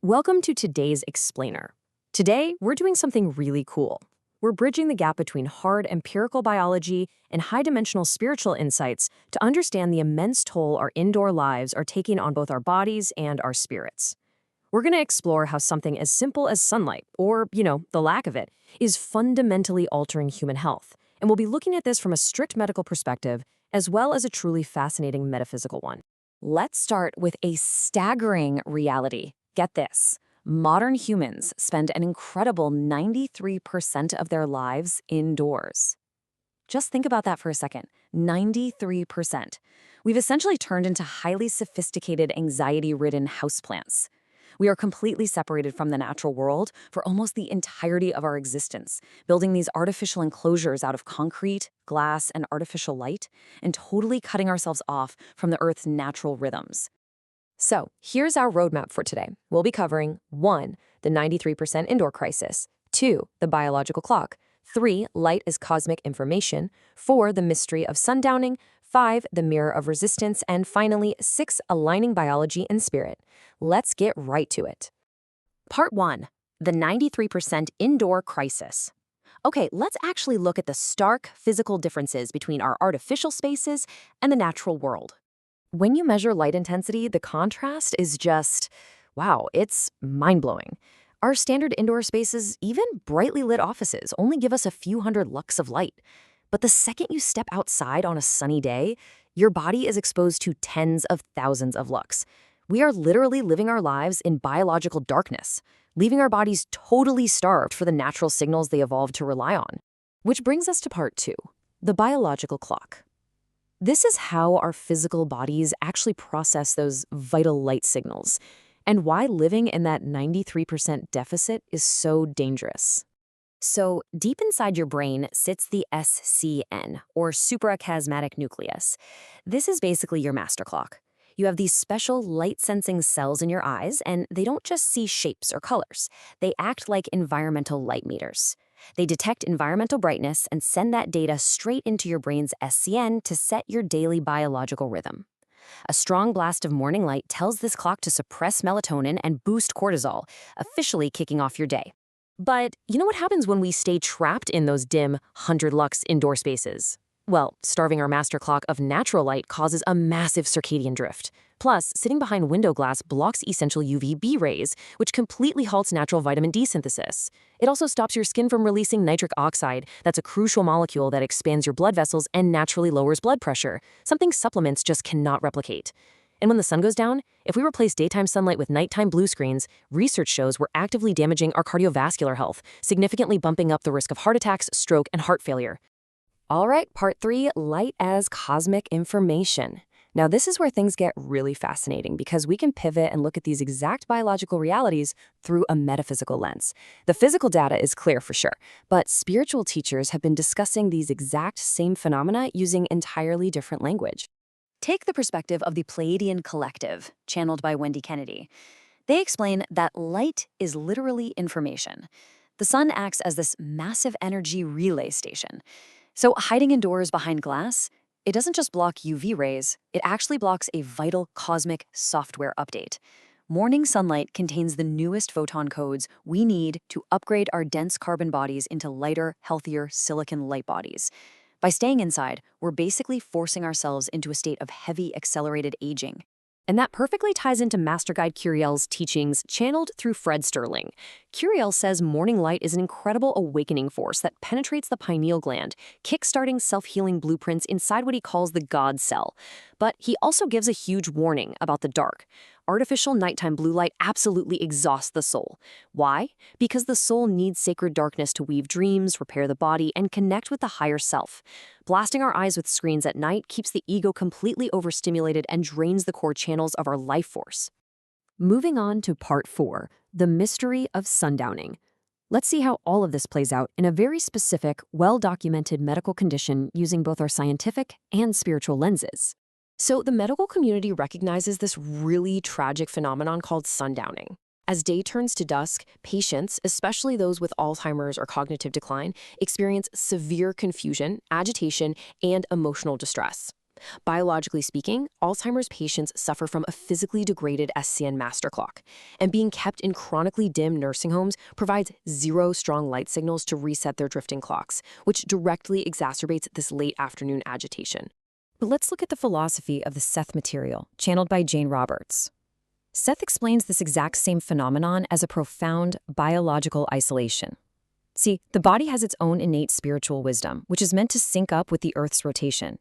Welcome to today's Explainer. Today, we're doing something really cool. We're bridging the gap between hard empirical biology and high-dimensional spiritual insights to understand the immense toll our indoor lives are taking on both our bodies and our spirits. We're going to explore how something as simple as sunlight, or, the lack of it, is fundamentally altering human health. And we'll be looking at this from a strict medical perspective, as well as a truly fascinating metaphysical one. Let's start with a staggering reality. Get this. Modern humans spend an incredible 93% of their lives indoors. Just think about that for a second. 93%. We've essentially turned into highly sophisticated, anxiety-ridden houseplants. We are completely separated from the natural world for almost the entirety of our existence, building these artificial enclosures out of concrete, glass, and artificial light, and totally cutting ourselves off from the Earth's natural rhythms. So, here's our roadmap for today. We'll be covering 1. The 93% indoor crisis, 2. The biological clock, 3. Light as cosmic information, 4. The mystery of sundowning, 5. The mirror of resistance, and finally, 6. Aligning biology and spirit. Let's get right to it. Part 1. The 93% indoor crisis. Okay, let's actually look at the stark physical differences between our artificial spaces and the natural world. When you measure light intensity, the contrast is just, wow, it's mind-blowing. Our standard indoor spaces, even brightly lit offices, only give us a few hundred lux of light. But the second you step outside on a sunny day, your body is exposed to tens of thousands of lux. We are literally living our lives in biological darkness, leaving our bodies totally starved for the natural signals they evolved to rely on. Which brings us to part 2, the biological clock. This is how our physical bodies actually process those vital light signals, and why living in that 93% deficit is so dangerous. So, deep inside your brain sits the SCN, or suprachiasmatic nucleus. This is basically your master clock. You have these special light-sensing cells in your eyes, and they don't just see shapes or colors. They act like environmental light meters. They detect environmental brightness and send that data straight into your brain's SCN to set your daily biological rhythm. A strong blast of morning light tells this clock to suppress melatonin and boost cortisol, officially kicking off your day. But you know what happens when we stay trapped in those dim 100 lux indoor spaces? Well, starving our master clock of natural light causes a massive circadian drift. Plus, sitting behind window glass blocks essential UVB rays, which completely halts natural vitamin D synthesis. It also stops your skin from releasing nitric oxide. That's a crucial molecule that expands your blood vessels and naturally lowers blood pressure, something supplements just cannot replicate. And when the sun goes down, if we replace daytime sunlight with nighttime blue screens, research shows we're actively damaging our cardiovascular health, significantly bumping up the risk of heart attacks, stroke, and heart failure. All right, part 3, light as cosmic information. Now, this is where things get really fascinating because we can pivot and look at these exact biological realities through a metaphysical lens. The physical data is clear for sure, but spiritual teachers have been discussing these exact same phenomena using entirely different language. Take the perspective of the Pleiadian collective, channeled by Wendy Kennedy. They explain that light is literally information. The sun acts as this massive energy relay station. So hiding indoors behind glass, it doesn't just block UV rays, it actually blocks a vital cosmic software update. Morning sunlight contains the newest photon codes we need to upgrade our dense carbon bodies into lighter, healthier silicon light bodies. By staying inside, we're basically forcing ourselves into a state of heavy accelerated aging. And that perfectly ties into Master Guide Curiel's teachings channeled through Fred Sterling. Curiel says morning light is an incredible awakening force that penetrates the pineal gland, kickstarting self-healing blueprints inside what he calls the God cell. But he also gives a huge warning about the dark. Artificial nighttime blue light absolutely exhausts the soul. Why? Because the soul needs sacred darkness to weave dreams, repair the body, and connect with the higher self. Blasting our eyes with screens at night keeps the ego completely overstimulated and drains the core channels of our life force. Moving on to part 4, the mystery of sundowning. Let's see how all of this plays out in a very specific, well-documented medical condition using both our scientific and spiritual lenses. So the medical community recognizes this really tragic phenomenon called sundowning. As day turns to dusk, patients, especially those with Alzheimer's or cognitive decline, experience severe confusion, agitation, and emotional distress. Biologically speaking, Alzheimer's patients suffer from a physically degraded SCN master clock, and being kept in chronically dim nursing homes provides zero strong light signals to reset their drifting clocks, which directly exacerbates this late afternoon agitation. But let's look at the philosophy of the Seth material, channeled by Jane Roberts. Seth explains this exact same phenomenon as a profound biological isolation. See, the body has its own innate spiritual wisdom, which is meant to sync up with the Earth's rotation.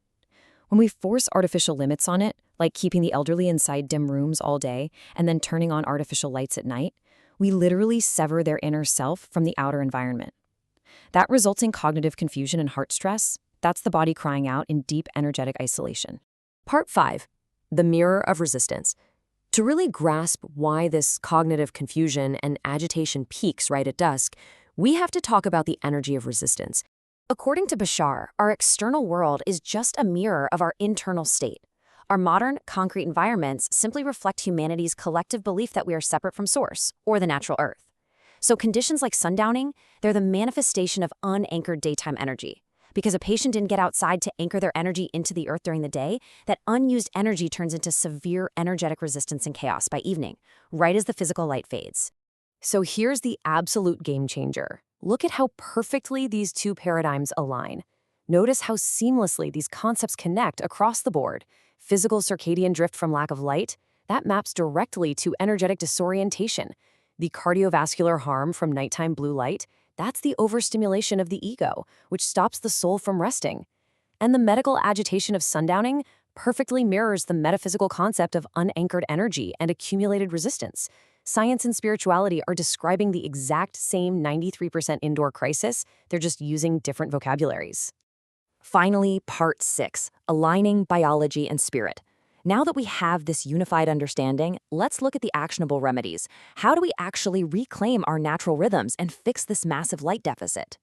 When we force artificial limits on it, like keeping the elderly inside dim rooms all day and then turning on artificial lights at night, we literally sever their inner self from the outer environment. That resulting cognitive confusion and heart stress, that's the body crying out in deep energetic isolation. Part 5. The mirror of resistance. To really grasp why this cognitive confusion and agitation peaks right at dusk, we have to talk about the energy of resistance. According to Bashar, our external world is just a mirror of our internal state. Our modern, concrete environments simply reflect humanity's collective belief that we are separate from Source, or the natural Earth. So conditions like sundowning, they're the manifestation of unanchored daytime energy. Because a patient didn't get outside to anchor their energy into the Earth during the day, that unused energy turns into severe energetic resistance and chaos by evening, right as the physical light fades. So here's the absolute game changer. Look at how perfectly these two paradigms align. Notice how seamlessly these concepts connect across the board. Physical circadian drift from lack of light, that maps directly to energetic disorientation. The cardiovascular harm from nighttime blue light, that's the overstimulation of the ego, which stops the soul from resting. And the medical agitation of sundowning perfectly mirrors the metaphysical concept of unanchored energy and accumulated resistance. Science and spirituality are describing the exact same 93% indoor crisis, they're just using different vocabularies. Finally, Part 6, aligning biology and spirit. Now that we have this unified understanding, let's look at the actionable remedies. How do we actually reclaim our natural rhythms and fix this massive light deficit?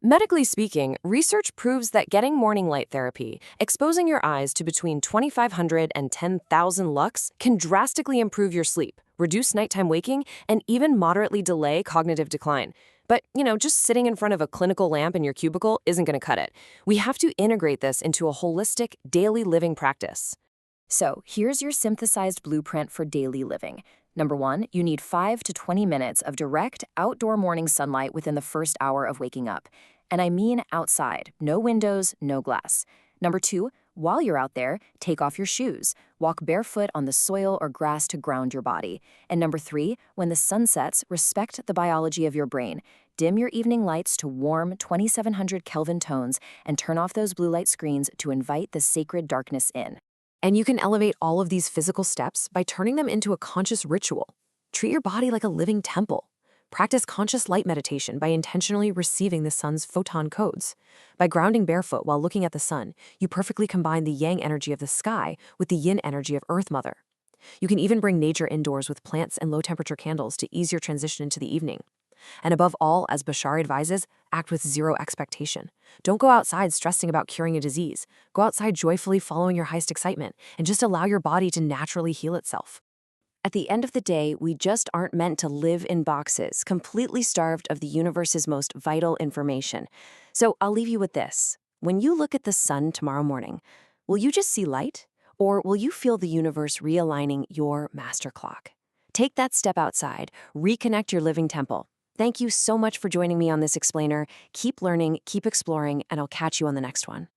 Medically speaking, research proves that getting morning light therapy, exposing your eyes to between 2,500 and 10,000 lux, can drastically improve your sleep, reduce nighttime waking, and even moderately delay cognitive decline. But, just sitting in front of a clinical lamp in your cubicle isn't going to cut it. We have to integrate this into a holistic, daily living practice. So, here's your synthesized blueprint for daily living. Number 1, you need 5 to 20 minutes of direct, outdoor morning sunlight within the first hour of waking up. And I mean outside, no windows, no glass. Number 2, while you're out there, take off your shoes. Walk barefoot on the soil or grass to ground your body. And number 3, when the sun sets, respect the biology of your brain. Dim your evening lights to warm 2700 Kelvin tones and turn off those blue light screens to invite the sacred darkness in. And you can elevate all of these physical steps by turning them into a conscious ritual. Treat your body like a living temple. Practice conscious light meditation by intentionally receiving the sun's photon codes. By grounding barefoot while looking at the sun, you perfectly combine the yang energy of the sky with the yin energy of Earth Mother. You can even bring nature indoors with plants and low-temperature candles to ease your transition into the evening. And above all, as Bashar advises, act with zero expectation. Don't go outside stressing about curing a disease. Go outside joyfully following your highest excitement and just allow your body to naturally heal itself. At the end of the day, we just aren't meant to live in boxes, completely starved of the universe's most vital information. So I'll leave you with this. When you look at the sun tomorrow morning, will you just see light? Or will you feel the universe realigning your master clock? Take that step outside, reconnect your living temple. Thank you so much for joining me on this explainer. Keep learning, keep exploring, and I'll catch you on the next one.